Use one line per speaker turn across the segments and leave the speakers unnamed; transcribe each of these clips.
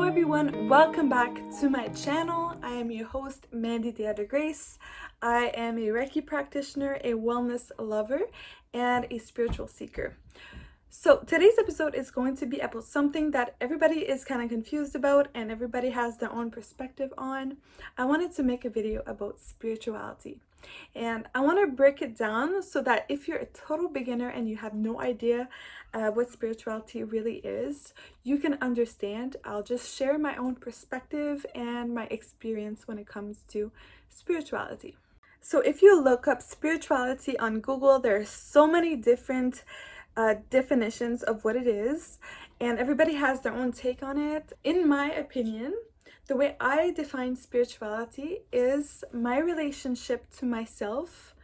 everyone, welcome back to my channel. I am your host, Mandy the Grace. I am a Reiki practitioner, a wellness lover, and a spiritual seeker. So today's episode is going to be about something that everybody is kind of confused about and everybody has their own perspective on. I wanted to make a video about spirituality. And I want to break it down so that if you're a total beginner and you have no idea what spirituality really is, you can understand. I'll just share my own perspective and my experience when it comes to spirituality. So if you look up spirituality on Google, there are so many different definitions of what it is, and everybody has their own take on it. In my opinion, the way I define spirituality is my relationship to myself,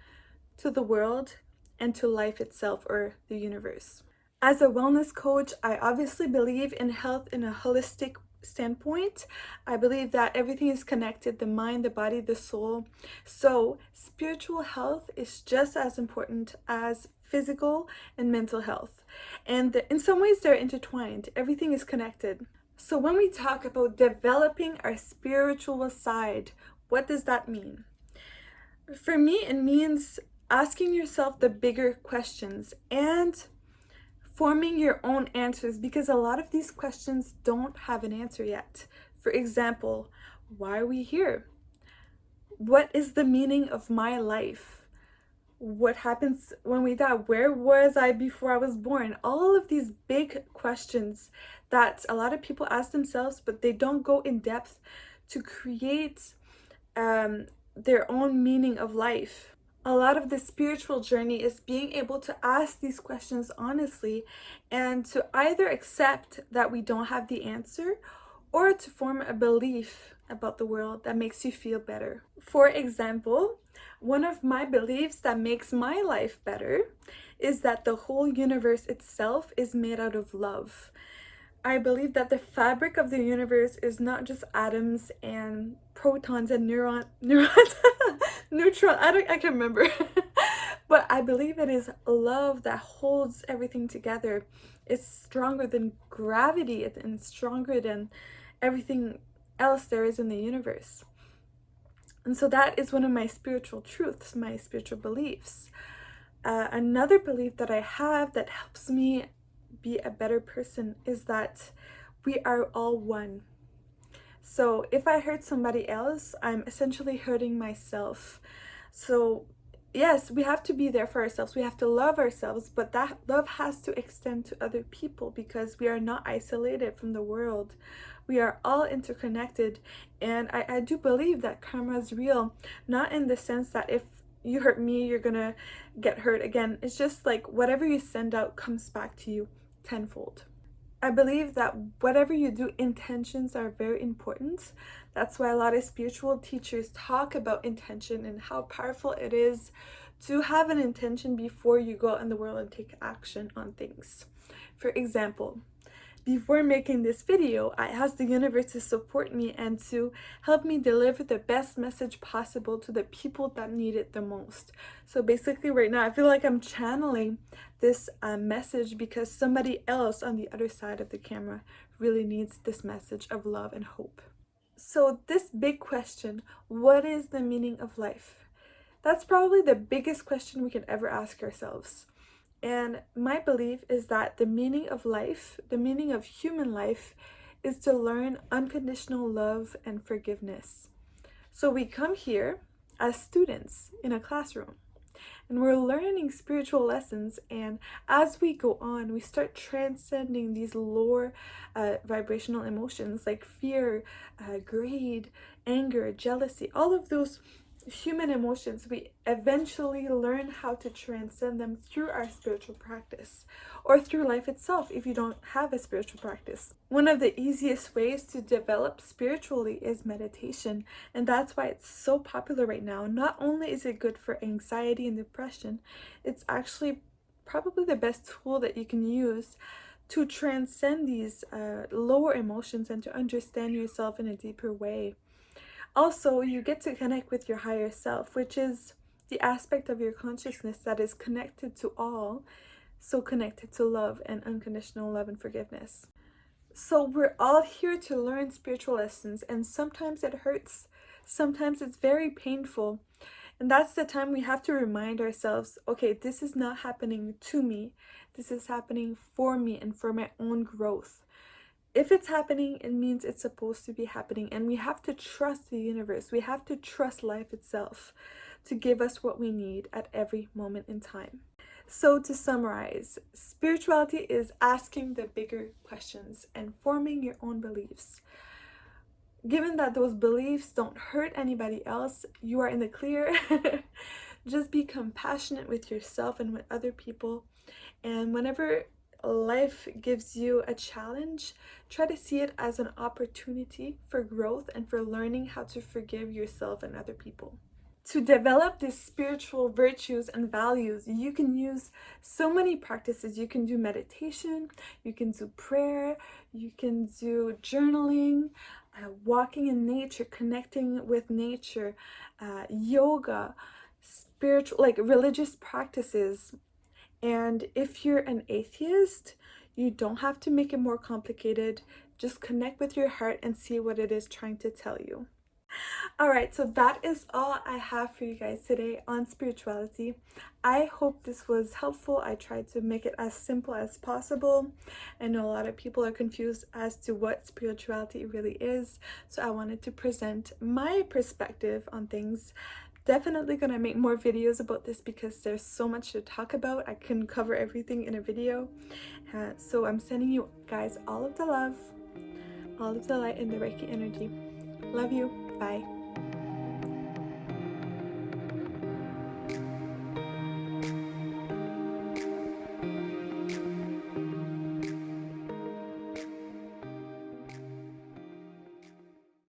to the world, and to life itself or the universe. As a wellness coach, I obviously believe in health in a holistic standpoint. I believe that everything is connected, the mind, the body, the soul. So spiritual health is just as important as physical and mental health. And in some ways they're intertwined. Everything is connected. So when we talk about developing our spiritual side, what does that mean? For me, it means asking yourself the bigger questions and forming your own answers, because a lot of these questions don't have an answer yet. For example, why are we here? What is the meaning of my life? What happens when we die? Where was I before I was born? All of these big questions that a lot of people ask themselves, but they don't go in depth to create their own meaning of life. A lot of the spiritual journey is being able to ask these questions honestly and to either accept that we don't have the answer or to form a belief about the world that makes you feel better. For example, one of my beliefs that makes my life better is that the whole universe itself is made out of love. I believe that the fabric of the universe is not just atoms and protons and neurons, neutron. I can't remember. But I believe it is love that holds everything together. It's stronger than gravity and stronger than everything else there is in the universe. And so that is one of my spiritual truths, my spiritual beliefs. Another belief that I have that helps me be a better person is that we are all one. So if I hurt somebody else, I'm essentially hurting myself. So yes, we have to be there for ourselves. We have to love ourselves, but that love has to extend to other people because we are not isolated from the world. We are all interconnected. And I do believe that karma is real, not in the sense that if you hurt me, you're gonna get hurt again. It's just like whatever you send out comes back to you tenfold. I believe that whatever you do, intentions are very important. That's why a lot of spiritual teachers talk about intention and how powerful it is to have an intention before you go out in the world and take action on things. For example, before making this video, I asked the universe to support me and to help me deliver the best message possible to the people that need it the most. So basically right now, I feel like I'm channeling this message because somebody else on the other side of the camera really needs this message of love and hope. So this big question, what is the meaning of life? That's probably the biggest question we can ever ask ourselves. And my belief is that the meaning of life, the meaning of human life, is to learn unconditional love and forgiveness. So we come here as students in a classroom and we're learning spiritual lessons, and as we go on, we start transcending these lower vibrational emotions like fear, greed, anger, jealousy, all of those human emotions. We eventually learn how to transcend them through our spiritual practice or through life itself if you don't have a spiritual practice. One of the easiest ways to develop spiritually is meditation, and that's why it's so popular right now. Not only is it good for anxiety and depression, it's actually probably the best tool that you can use to transcend these lower emotions and to understand yourself in a deeper way. Also, you get to connect with your higher self, which is the aspect of your consciousness that is connected to all, so connected to love and unconditional love and forgiveness. So we're all here to learn spiritual lessons, and sometimes it hurts. Sometimes it's very painful. And that's the time we have to remind ourselves, okay, this is not happening to me. This is happening for me and for my own growth. If it's happening, it means it's supposed to be happening. And we have to trust the universe. We have to trust life itself to give us what we need at every moment in time. So, to summarize, spirituality is asking the bigger questions and forming your own beliefs. Given that those beliefs don't hurt anybody else, you are in the clear. Just be compassionate with yourself and with other people. And whenever life gives you a challenge, try to see it as an opportunity for growth and for learning how to forgive yourself and other people. To develop these spiritual virtues and values, you can use so many practices. You can do meditation, you can do prayer, you can do journaling, walking in nature, connecting with nature, yoga, spiritual, like religious practices. And if you're an atheist, you don't have to make it more complicated. Just connect with your heart and see what it is trying to tell you. All right, so that is all I have for you guys today on spirituality. I hope this was helpful. I tried to make it as simple as possible. I know a lot of people are confused as to what spirituality really is, so I wanted to present my perspective on things. Definitely gonna make more videos about this because there's so much to talk about. I couldn't cover everything in a video. So I'm sending you guys all of the love, all of the light, and the Reiki energy. Love you. Bye.